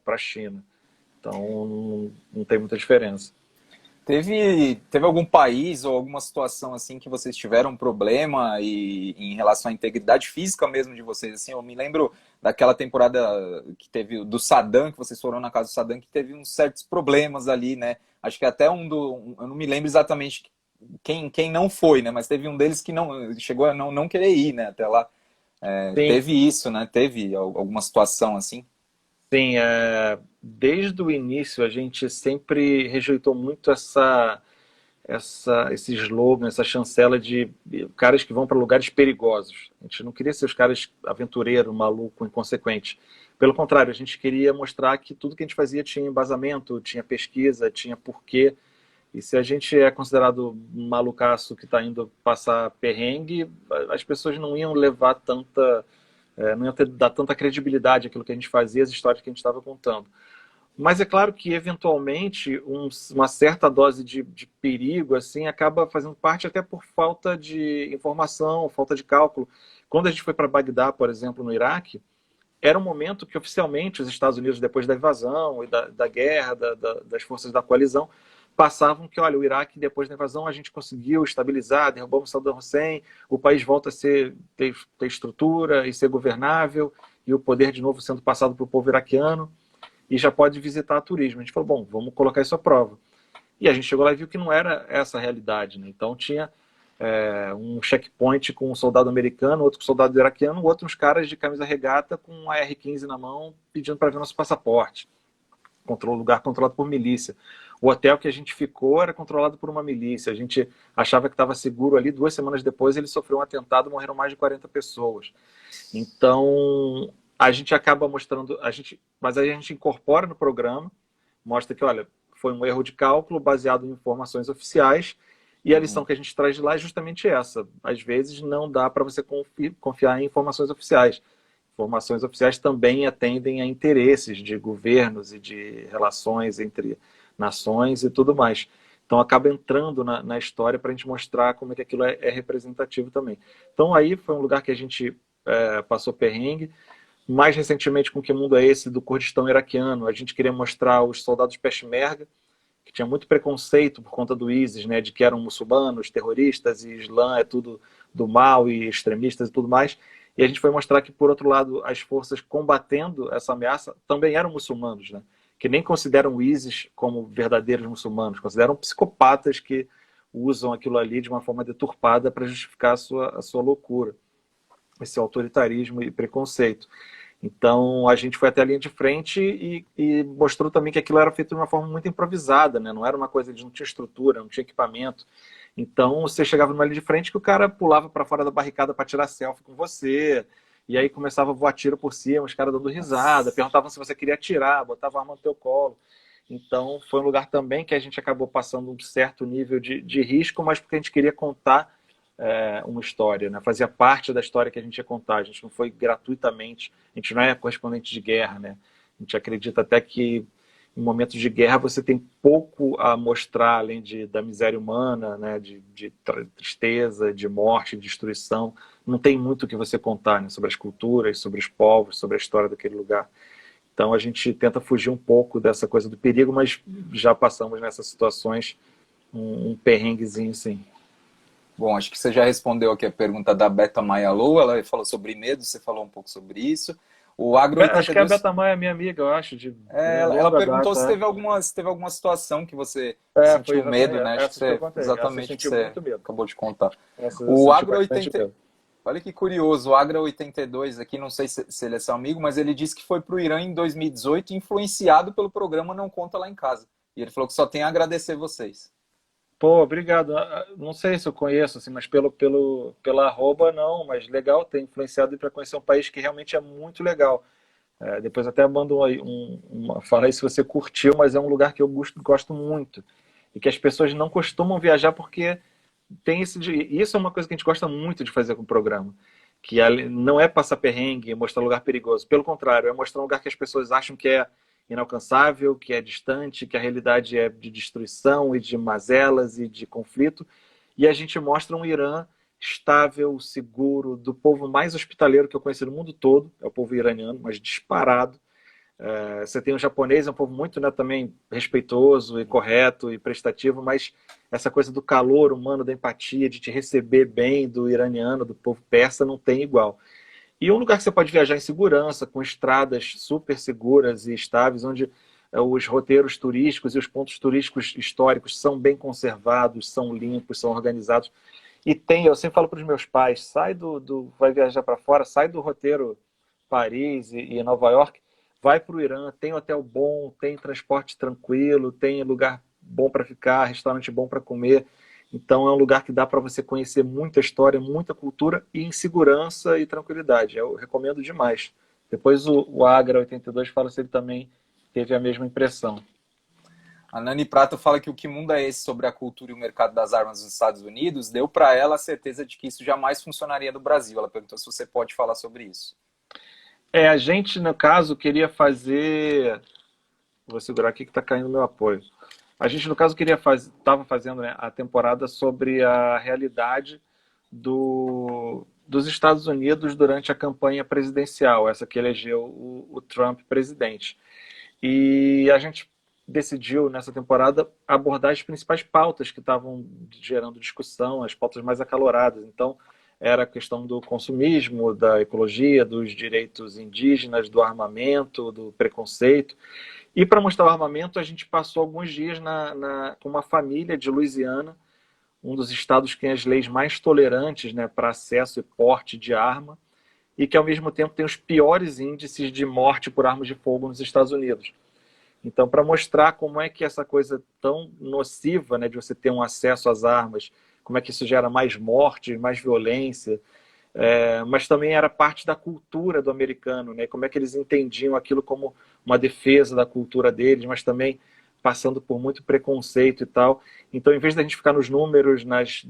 a China. Então, não tem muita diferença. Teve algum país ou alguma situação assim que vocês tiveram um problema em relação à integridade física mesmo de vocês? Assim, eu me lembro daquela temporada que teve do Saddam, que vocês foram na casa do Saddam, que teve uns certos problemas ali, né? Acho que até eu não me lembro exatamente quem não foi, né? Mas teve um deles que não chegou a não querer ir, né? Até lá. Sim, Teve isso, né? Teve alguma situação assim? sim. Desde o início a gente sempre rejeitou muito esse slogan, essa chancela de caras que vão para lugares perigosos. A gente não queria ser os caras aventureiro, maluco, inconsequente. Pelo contrário, a gente queria mostrar que tudo que a gente fazia tinha embasamento, tinha pesquisa, tinha porquê. E se a gente é considerado malucaço que está indo passar perrengue, as pessoas não iam levar não iam dar tanta credibilidade àquilo que a gente fazia, às histórias que a gente estava contando. Mas é claro que, eventualmente, uma certa dose de perigo assim acaba fazendo parte até por falta de informação, falta de cálculo. Quando a gente foi para Bagdá, por exemplo, no Iraque, era um momento que, oficialmente, os Estados Unidos, depois da invasão e da guerra, das forças da coalizão, passavam que, olha, o Iraque, depois da invasão, a gente conseguiu estabilizar, derrubamos Saddam Hussein, o país volta a ter estrutura e ser governável, e o poder de novo sendo passado para o povo iraquiano, e já pode visitar turismo. A gente falou, bom, vamos colocar isso à prova. E a gente chegou lá e viu que não era essa a realidade, né? Então tinha um checkpoint com um soldado americano, outro com um soldado iraquiano, outro uns caras de camisa regata com um AR-15 na mão pedindo para ver nosso passaporte. Lugar controlado por milícia. O hotel que a gente ficou era controlado por uma milícia. A gente achava que estava seguro ali. 2 semanas depois ele sofreu um atentado, morreram mais de 40 pessoas. Então a gente acaba mostrando, mas aí a gente incorpora no programa, mostra que, olha, foi um erro de cálculo baseado em informações oficiais, e a lição que a gente traz de lá é justamente essa. Às vezes não dá para você confiar em informações oficiais. Informações oficiais também atendem a interesses de governos e de relações entre nações e tudo mais. Então acaba entrando na história para a gente mostrar como é que aquilo é representativo também. Então aí foi um lugar que a gente passou perrengue. Mais recentemente, com Que Mundo é Esse, do Kurdistão iraquiano, a gente queria mostrar os soldados peshmerga, que tinha muito preconceito por conta do ISIS, né, de que eram muçulmanos, terroristas, e Islã é tudo do mal, e extremistas e tudo mais. E a gente foi mostrar que, por outro lado, as forças combatendo essa ameaça também eram muçulmanos, né, que nem consideram o ISIS como verdadeiros muçulmanos, consideram psicopatas que usam aquilo ali de uma forma deturpada para justificar a sua loucura, esse autoritarismo e preconceito. Então a gente foi até a linha de frente e mostrou também que aquilo era feito de uma forma muito improvisada, né? Não era uma coisa de não tinha estrutura, não tinha equipamento. Então você chegava numa linha de frente que o cara pulava para fora da barricada para tirar selfie com você, e aí começava a voar tiro por cima, os caras dando risada, perguntavam se você queria atirar, botavam a arma no teu colo. Então foi um lugar também que a gente acabou passando um certo nível de risco, mas porque a gente queria contar uma história, né? Fazia parte da história que a gente ia contar. A gente não foi gratuitamente, a gente não é correspondente de guerra, né? A gente acredita até que em momentos de guerra você tem pouco a mostrar além da miséria humana, né? De tristeza, de morte, de destruição. Não tem muito o que você contar, né? Sobre as culturas, sobre os povos, sobre a história daquele lugar. Então a gente tenta fugir um pouco dessa coisa do perigo, mas já passamos nessas situações um perrenguezinho, sim. Bom, acho que você já respondeu aqui a pergunta da Beta Maia Lou, ela falou sobre medo, você falou um pouco sobre isso. O Agro Acho que a 82, Beta Mãe é minha amiga, eu acho, de ela longa perguntou se data. teve alguma situação que você Foi sentiu medo, exatamente né? Acho que essa que eu você, contei. Essa eu exatamente o que senti você muito medo. acabou de contar. Essa eu O senti Agro bastante 80, medo. olha que curioso, o Agra 82 aqui, não sei se ele é seu amigo, mas ele disse que foi para o Irã em 2018, influenciado pelo programa Não Conta Lá em Casa. E ele falou que só tem a agradecer vocês. Pô, obrigado. Não sei se eu conheço, assim, mas pela arroba não, mas legal ter influenciado para conhecer um país que realmente é muito legal. Depois até mando fala aí se você curtiu, mas é um lugar que eu gosto muito. E que as pessoas não costumam viajar porque tem isso é uma coisa que a gente gosta muito de fazer com o programa. Que não é passar perrengue, mostrar lugar perigoso. Pelo contrário, é mostrar um lugar que as pessoas acham que é inalcançável, que é distante, que a realidade é de destruição e de mazelas e de conflito. E a gente mostra um Irã estável, seguro, do povo mais hospitaleiro que eu conheci no mundo todo, é o povo iraniano, mas disparado. Você tem o japonês, é um povo muito, né, também respeitoso e correto e prestativo, mas essa coisa do calor humano, da empatia, de te receber bem do iraniano, do povo persa, não tem igual. E um lugar que você pode viajar em segurança, com estradas super seguras e estáveis, onde os roteiros turísticos e os pontos turísticos históricos são bem conservados, são limpos, são organizados. E eu sempre falo para os meus pais, vai viajar para fora, sai do roteiro Paris e Nova York, vai para o Irã, tem hotel bom, tem transporte tranquilo, tem lugar bom para ficar, restaurante bom para comer. Então é um lugar que dá para você conhecer muita história, muita cultura e em segurança e tranquilidade. Eu recomendo demais. Depois o Agra 82 fala se ele também teve a mesma impressão. A Nani Prata fala que o que mundo é esse sobre a cultura e o mercado das armas nos Estados Unidos deu para ela a certeza de que isso jamais funcionaria no Brasil. Ela perguntou se você pode falar sobre isso. A gente, no caso, queria fazer. Vou segurar aqui que está caindo meu apoio. A gente, no caso, estava fazendo, né, a temporada sobre a realidade dos Estados Unidos durante a campanha presidencial, essa que elegeu o Trump presidente. E a gente decidiu, nessa temporada, abordar as principais pautas que estavam gerando discussão, as pautas mais acaloradas. Então, era a questão do consumismo, da ecologia, dos direitos indígenas, do armamento, do preconceito. E para mostrar o armamento, a gente passou alguns dias com uma família de Louisiana, um dos estados que tem as leis mais tolerantes, né, para acesso e porte de arma, e que ao mesmo tempo tem os piores índices de morte por armas de fogo nos Estados Unidos. Então, para mostrar como é que essa coisa tão nociva, né, de você ter um acesso às armas, como é que isso gera mais morte, mais violência, mas também era parte da cultura do americano, né? Como é que eles entendiam aquilo como uma defesa da cultura deles, mas também passando por muito preconceito e tal. Então, em vez da gente ficar nos números, nas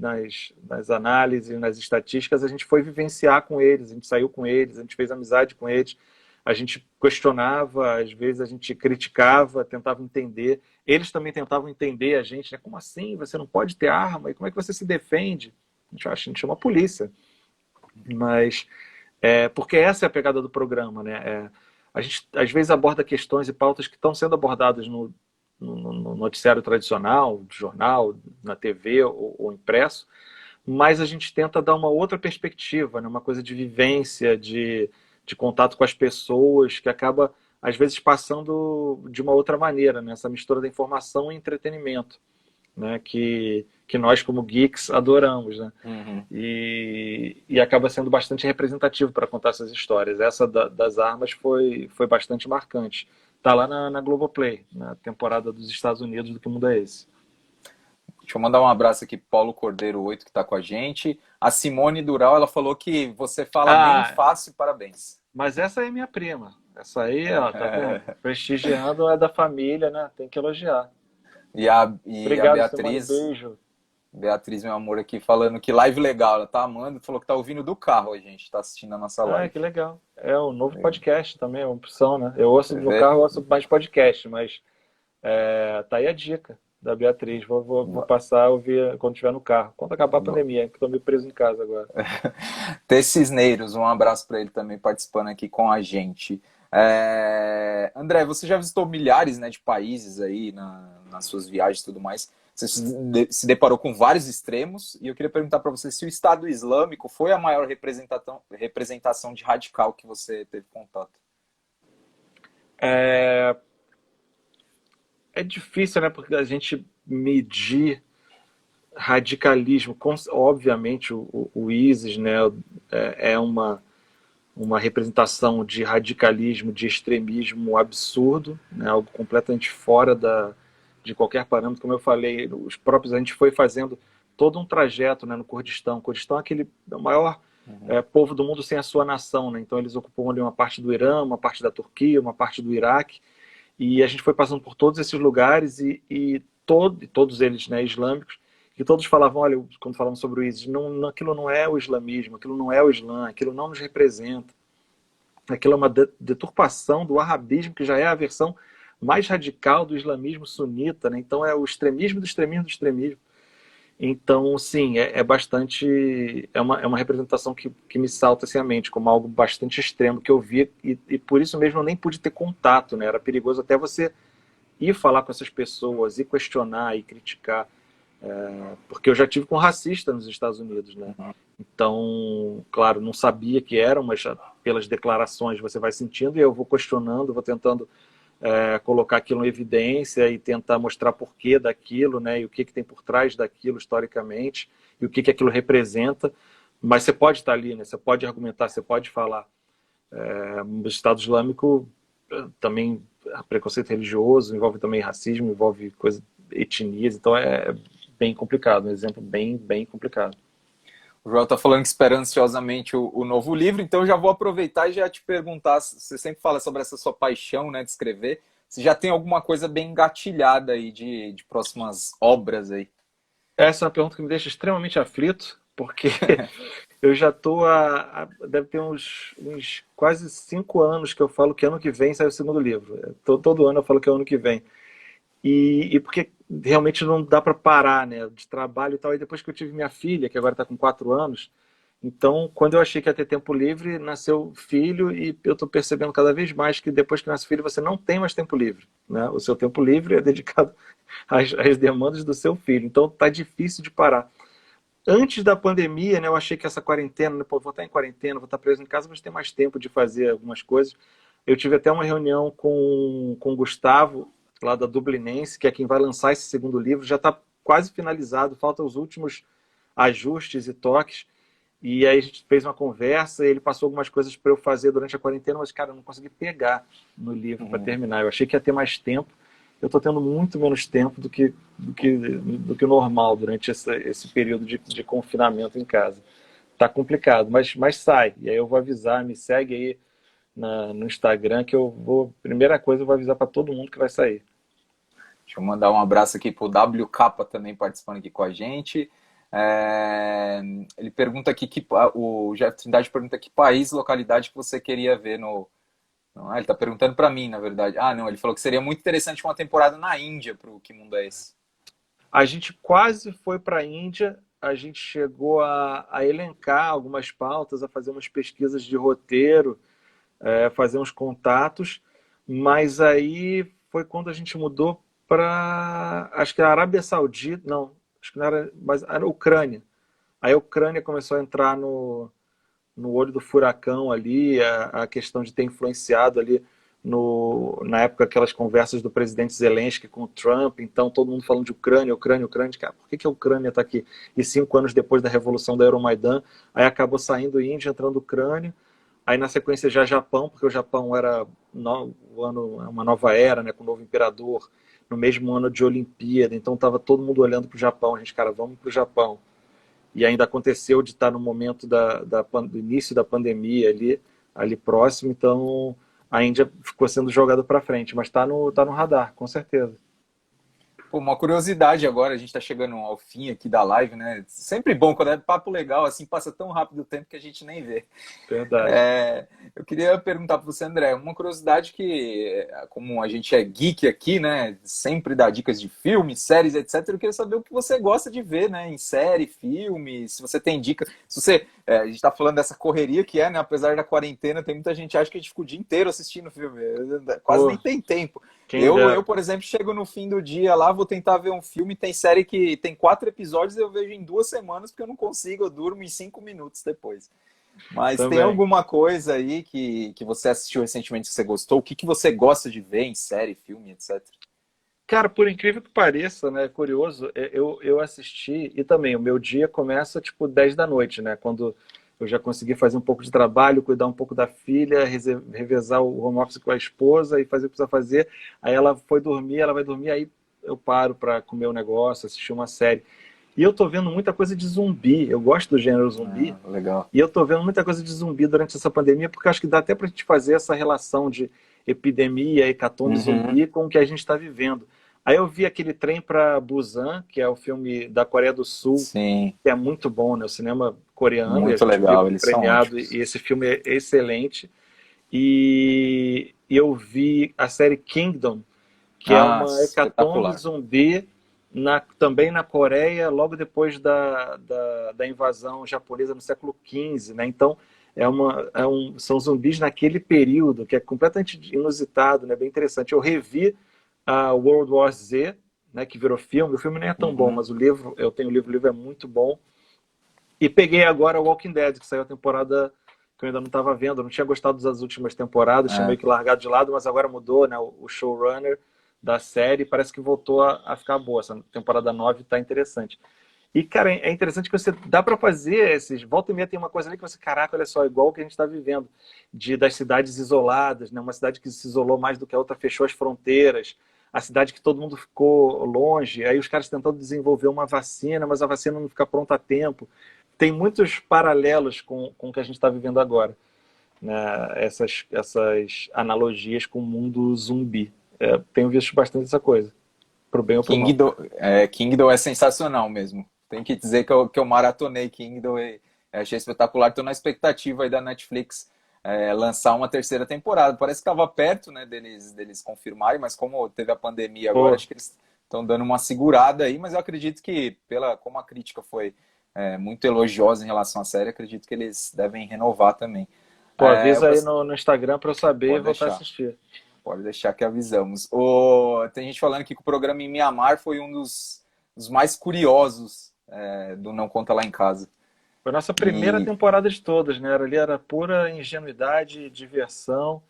análises, nas estatísticas, a gente foi vivenciar com eles, a gente saiu com eles, a gente fez amizade com eles, a gente questionava, às vezes a gente criticava, tentava entender. Eles também tentavam entender a gente, né? Como assim? Você não pode ter arma? E como é que você se defende? A gente chama a polícia. Mas porque essa é a pegada do programa, né? A gente às vezes aborda questões e pautas que estão sendo abordadas no noticiário tradicional, no jornal, na TV ou impresso, mas a gente tenta dar uma outra perspectiva, né? Uma coisa de vivência, de contato com as pessoas, que acaba às vezes passando de uma outra maneira, né? Essa mistura da informação e entretenimento, né? Que nós, como geeks, adoramos, né? Uhum. E acaba sendo bastante representativo para contar essas histórias. Essa das armas foi bastante marcante. Tá lá na Globoplay, na temporada dos Estados Unidos do Que Mundo é Esse. Deixa eu mandar um abraço aqui pro Paulo Cordeiro 8, que está com a gente. A Simone Dural, ela falou que você fala bem fácil, parabéns. Mas essa é minha prima. Essa aí, ó, tá vendo? Prestigiando é da família, né? Tem que elogiar. Obrigado, a Beatriz. Simone, beijo. Beatriz, meu amor, aqui falando que live legal, ela tá amando, falou que tá ouvindo do carro, a gente tá assistindo a nossa live. Que legal. É um novo podcast também, é uma opção, né? Eu ouço no carro, eu ouço mais podcast, mas tá aí a dica da Beatriz. Vou passar a ouvir quando estiver no carro. Quando acabar a pandemia, que tô meio preso em casa agora. T. Cisneiros, um abraço para ele também participando aqui com a gente. André, você já visitou milhares, né, de países aí nas suas viagens e tudo mais. Você se deparou com vários extremos e eu queria perguntar para você se o Estado Islâmico foi a maior representação de radical que você teve contato. É difícil, né? Porque a gente medir radicalismo. Obviamente, o ISIS, né, é uma representação de radicalismo, de extremismo absurdo, né, algo completamente fora de qualquer parâmetro. Como eu falei, os próprios, a gente foi fazendo todo um trajeto, né, no Kurdistão. O Kurdistão é aquele maior povo do mundo sem a sua nação, né? Então eles ocupam ali uma parte do Irã, uma parte da Turquia, uma parte do Iraque, e a gente foi passando por todos esses lugares e todos eles, né, islâmicos, e todos falavam, olha, quando falamos sobre o ISIS, aquilo não é o islamismo, aquilo não é o Islã, aquilo não nos representa. Aquilo é uma deturpação do wahhabismo, que já é a versão mais radical do islamismo sunita, né? Então é o extremismo do extremismo do extremismo. Então, sim, é bastante. É uma representação que me salta assim à mente, como algo bastante extremo que eu vi, e por isso mesmo eu nem pude ter contato, né? Era perigoso até você ir falar com essas pessoas, e questionar, e criticar. Porque eu já tive com racista nos Estados Unidos, né? Então, claro, não sabia que eram, mas pelas declarações você vai sentindo, e eu vou questionando, vou tentando colocar aquilo em evidência e tentar mostrar porquê daquilo, né, e o que tem por trás daquilo historicamente, e o que aquilo representa. Mas você pode estar ali, né, você pode argumentar, você pode falar. O Estado Islâmico também, preconceito religioso, envolve também racismo, envolve etnias, então é bem complicado, um exemplo bem, bem complicado. O Joel está falando que espera ansiosamente o novo livro, então eu já vou aproveitar e já te perguntar, você sempre fala sobre essa sua paixão, né, de escrever, se já tem alguma coisa bem engatilhada aí de próximas obras aí? Essa é uma pergunta que me deixa extremamente aflito, porque eu já estou deve ter uns quase 5 anos que eu falo que ano que vem sai o segundo livro. Todo ano eu falo que é ano que vem. E porque realmente não dá para parar, né, de trabalho e tal. E depois que eu tive minha filha, que agora está com 4 anos, então quando eu achei que ia ter tempo livre, nasceu filho, e eu estou percebendo cada vez mais que depois que nasce filho você não tem mais tempo livre, né? O seu tempo livre é dedicado às demandas do seu filho, então tá difícil de parar. Antes da pandemia, né, eu achei que essa quarentena, né, pô, vou estar em quarentena, vou estar preso em casa, mas ter mais tempo de fazer algumas coisas. Eu tive até uma reunião com o Gustavo, lá da Dublinense, que é quem vai lançar esse segundo livro, já está quase finalizado, faltam os últimos ajustes e toques, e aí a gente fez uma conversa, e ele passou algumas coisas para eu fazer durante a quarentena, mas, cara, eu não consegui pegar no livro para terminar. Eu achei que ia ter mais tempo, eu estou tendo muito menos tempo do que o normal durante esse período de confinamento em casa. Tá complicado, mas sai, e aí eu vou avisar, me segue aí no Instagram, que eu vou, primeira coisa, eu vou avisar para todo mundo que vai sair. Deixa eu mandar um abraço aqui pro WK também participando aqui com a gente. Ele pergunta aqui, o Jeff Trindade pergunta que país, localidade que você queria ver no... Não, ele está perguntando para mim, na verdade. Não, ele falou que seria muito interessante uma temporada na Índia pro Que Mundo é Esse? A gente quase foi para a Índia, a gente chegou a elencar algumas pautas, a fazer umas pesquisas de roteiro, fazer uns contatos, mas aí foi quando a gente mudou para, acho que a Arábia Saudita, não, acho que não era, mas era a Ucrânia. Aí a Ucrânia começou a entrar no olho do furacão ali, a questão de ter influenciado ali na época aquelas conversas do presidente Zelensky com o Trump, então todo mundo falando de Ucrânia, Ucrânia, Ucrânia, cara, por que a Ucrânia está aqui? E 5 anos depois da revolução da Euromaidan, aí acabou saindo Índia, entrando Ucrânia, aí na sequência já Japão, porque o Japão era uma nova era, né, com o novo imperador, no mesmo ano de Olimpíada, então estava todo mundo olhando para o Japão, a gente, cara, vamos para o Japão. E ainda aconteceu de estar no momento do início da pandemia ali próximo, então a Índia ficou sendo jogada para frente, mas está no radar, com certeza. Pô, uma curiosidade agora, a gente está chegando ao fim aqui da live, né? Sempre bom, quando é papo legal, assim, passa tão rápido o tempo que a gente nem vê. Verdade. Eu queria perguntar para você, André, uma curiosidade que, como a gente é geek aqui, né? Sempre dá dicas de filmes, séries, etc. Eu queria saber o que você gosta de ver, né? Em série, filme, se você tem dica. Se você, a gente está falando dessa correria que é, né? Apesar da quarentena, tem muita gente que acha que a gente fica o dia inteiro assistindo filme. Quase nem tem tempo. Eu, por exemplo, chego no fim do dia lá, vou tentar ver um filme, tem série que tem 4 episódios, eu vejo em 2 semanas, porque eu não consigo, eu durmo em 5 minutos depois. Mas também. Tem alguma coisa aí que você assistiu recentemente que você gostou? O que você gosta de ver em série, filme, etc? Cara, por incrível que pareça, né, curioso, eu assisti, e também o meu dia começa tipo 10 da noite, né, quando eu já consegui fazer um pouco de trabalho, cuidar um pouco da filha, revezar o home office com a esposa e fazer o que precisa fazer. Aí ela vai dormir, aí eu paro para comer um negócio, assistir uma série. E eu tô vendo muita coisa de zumbi. Eu gosto do gênero zumbi. Legal. E eu tô vendo muita coisa de zumbi durante essa pandemia, porque eu acho que dá até pra gente fazer essa relação de epidemia, hecatombe Uhum. zumbi com o que a gente está vivendo. Aí eu vi aquele Trem para Busan, que é o filme da Coreia do Sul, Sim, que é muito bom, né? O cinema coreano, e a muito gente viu legal, eles são premiado, ótimos. e esse filme é excelente. E eu vi a série Kingdom, que é Ah, uma hecatombe espetacular. zumbi também na Coreia, logo depois da invasão japonesa no século XV, né? Então, são zumbis naquele período, que é completamente inusitado, né? Bem interessante. Eu revi a World War Z, né, que virou filme. O filme nem é tão bom, Uhum. mas o livro, eu tenho o livro é muito bom. E peguei agora o Walking Dead, que saiu a temporada que eu ainda não estava vendo. Eu não tinha gostado das últimas temporadas, tinha É, meio que largado de lado, mas agora mudou, né? O showrunner da série parece que voltou a ficar boa. Essa temporada 9 está interessante. E, cara, é interessante que você dá para fazer esses. Volta e meia tem uma coisa ali que você, caraca, olha só, igual o que a gente está vivendo, das cidades isoladas, né? Uma cidade que se isolou mais do que a outra, fechou as fronteiras, a cidade que todo mundo ficou longe, aí os caras tentando desenvolver uma vacina, mas a vacina não fica pronta a tempo. Tem muitos paralelos com o que a gente está vivendo agora, né? Essas analogias com o mundo zumbi. Tenho visto bastante essa coisa, pro bem ou pro mal. Kingdom é sensacional mesmo. Tem que dizer que eu maratonei Kingdom e achei espetacular. Estou na expectativa aí da Netflix lançar uma terceira temporada. Parece que estava perto, né, deles confirmarem, mas como teve a pandemia agora, Pô, acho que eles estão dando uma segurada aí, mas eu acredito que, como a crítica foi muito elogiosa em relação à série, acredito que eles devem renovar também. pô, É, avisa aí no Instagram para eu saber e pode voltar a deixar. assistir. Pode deixar que avisamos. Tem gente falando aqui que o programa em Mianmar foi um dos mais curiosos do Não Conta Lá em Casa. Foi a nossa primeira E, temporada de todas, né? Era pura ingenuidade, diversão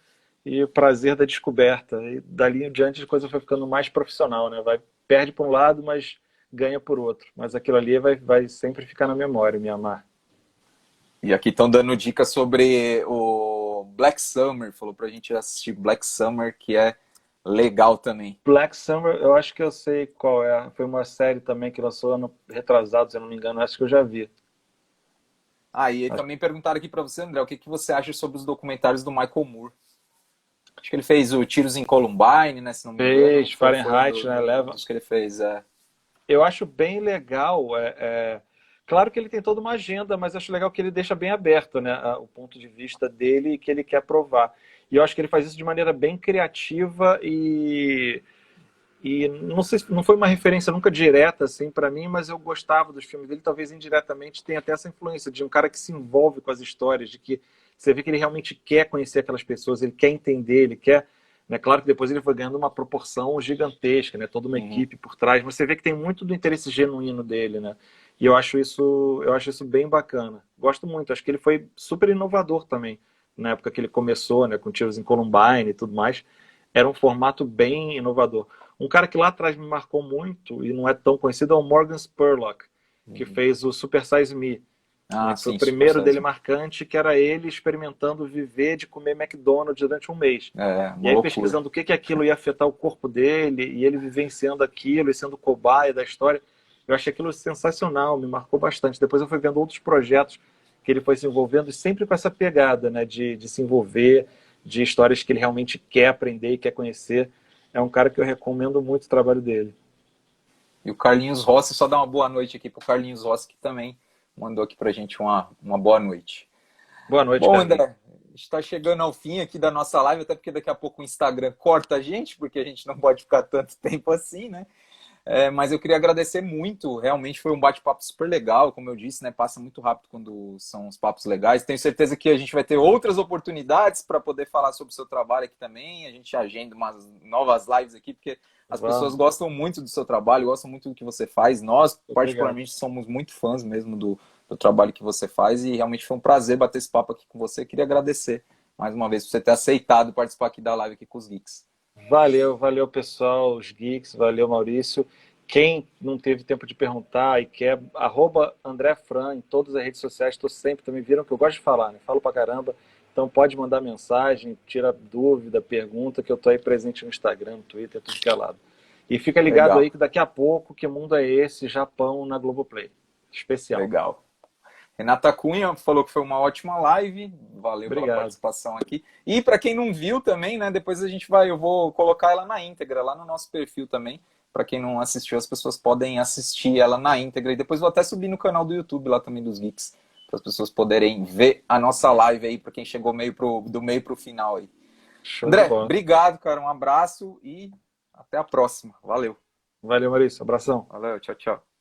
e o prazer da descoberta. E dali em diante a coisa foi ficando mais profissional, né? Perde por um lado, mas ganha por outro. Mas aquilo ali vai sempre ficar na memória, me amar. e aqui estão dando dicas sobre o Black Summer. Falou pra gente assistir Black Summer, que é legal também. Black Summer, eu acho que eu sei qual é. Foi uma série também que lançou ano retrasado, se eu não me engano. Acho que eu já vi. E também perguntaram aqui pra você, André, o que você acha sobre os documentários do Michael Moore? Acho que ele fez o Tiros em Columbine, né? Se não me engano, Fez foi um Fahrenheit, né? Leva. dos que ele fez. Eu acho bem legal. Claro que ele tem toda uma agenda, mas acho legal que ele deixa bem aberto, né, o ponto de vista dele e que ele quer provar. E eu acho que ele faz isso de maneira bem criativa e não sei, não foi uma referência nunca direta assim para mim, mas eu gostava dos filmes dele, talvez indiretamente tenha até essa influência de um cara que se envolve com as histórias, de que você vê que ele realmente quer conhecer aquelas pessoas, ele quer entender, ele quer, né, claro que depois ele foi ganhando uma proporção gigantesca, né, toda uma Uhum. equipe por trás, mas você vê que tem muito do interesse genuíno dele, né? E eu acho isso bem bacana. Gosto muito, acho que ele foi super inovador também na época que ele começou, né, com Tiros em Columbine e tudo mais. Era um formato bem inovador. Um cara que lá atrás me marcou muito e não é tão conhecido é o Morgan Spurlock, que Uhum. fez o Super Size Me, né, que foi o Sim, Super primeiro dele Size. marcante, que era ele experimentando viver de comer McDonald's durante um mês. É, E uma aí loucura. pesquisando o que aquilo ia afetar o corpo dele, e ele vivenciando aquilo e sendo cobaia da história. Eu achei aquilo sensacional, me marcou bastante. Depois eu fui vendo outros projetos que ele foi se envolvendo, e sempre com essa pegada, né, de se envolver, de histórias que ele realmente quer aprender e quer conhecer. É um cara que eu recomendo muito o trabalho dele. E o Carlinhos Rossi, só dá uma boa noite aqui pro Carlinhos Rossi, que também mandou aqui pra gente uma boa noite. Boa noite, Bom, Carlinhos. André, está chegando ao fim aqui da nossa live, até porque daqui a pouco o Instagram corta a gente, porque a gente não pode ficar tanto tempo assim, né? Mas eu queria agradecer muito, realmente foi um bate-papo super legal, como eu disse, né? Passa muito rápido quando são os papos legais. Tenho certeza que a gente vai ter outras oportunidades para poder falar sobre o seu trabalho aqui também. A gente agenda umas novas lives aqui, porque as pessoas Vamos. gostam muito do seu trabalho, gostam muito do que você faz. Nós, Obrigado. particularmente, somos muito fãs mesmo do trabalho que você faz e realmente foi um prazer bater esse papo aqui com você. Queria agradecer mais uma vez por você ter aceitado participar aqui da live aqui com os Geeks. Valeu, pessoal, os geeks, valeu, Maurício. Quem não teve tempo de perguntar e quer, arroba André Fran em todas as redes sociais, estou sempre, também viram que eu gosto de falar, né? Falo pra caramba. Então pode mandar mensagem, tira dúvida, pergunta, que eu estou aí presente no Instagram, no Twitter, tudo que é lado. E fica ligado Legal. aí que daqui a pouco, Que Mundo é Esse? Japão na Globoplay. Especial. Legal. Renata Cunha falou que foi uma ótima live. Valeu pela Obrigado. participação aqui. E para quem não viu também, né? Depois eu vou colocar ela na íntegra, lá no nosso perfil também. Para quem não assistiu, as pessoas podem assistir ela na íntegra. E depois vou até subir no canal do YouTube lá também dos Geeks, para as pessoas poderem ver a nossa live aí, para quem chegou do meio pro final aí. Show de André, bola. obrigado, cara. Um abraço e até a próxima. Valeu. Valeu, Maurício. Abração. Valeu, tchau, tchau.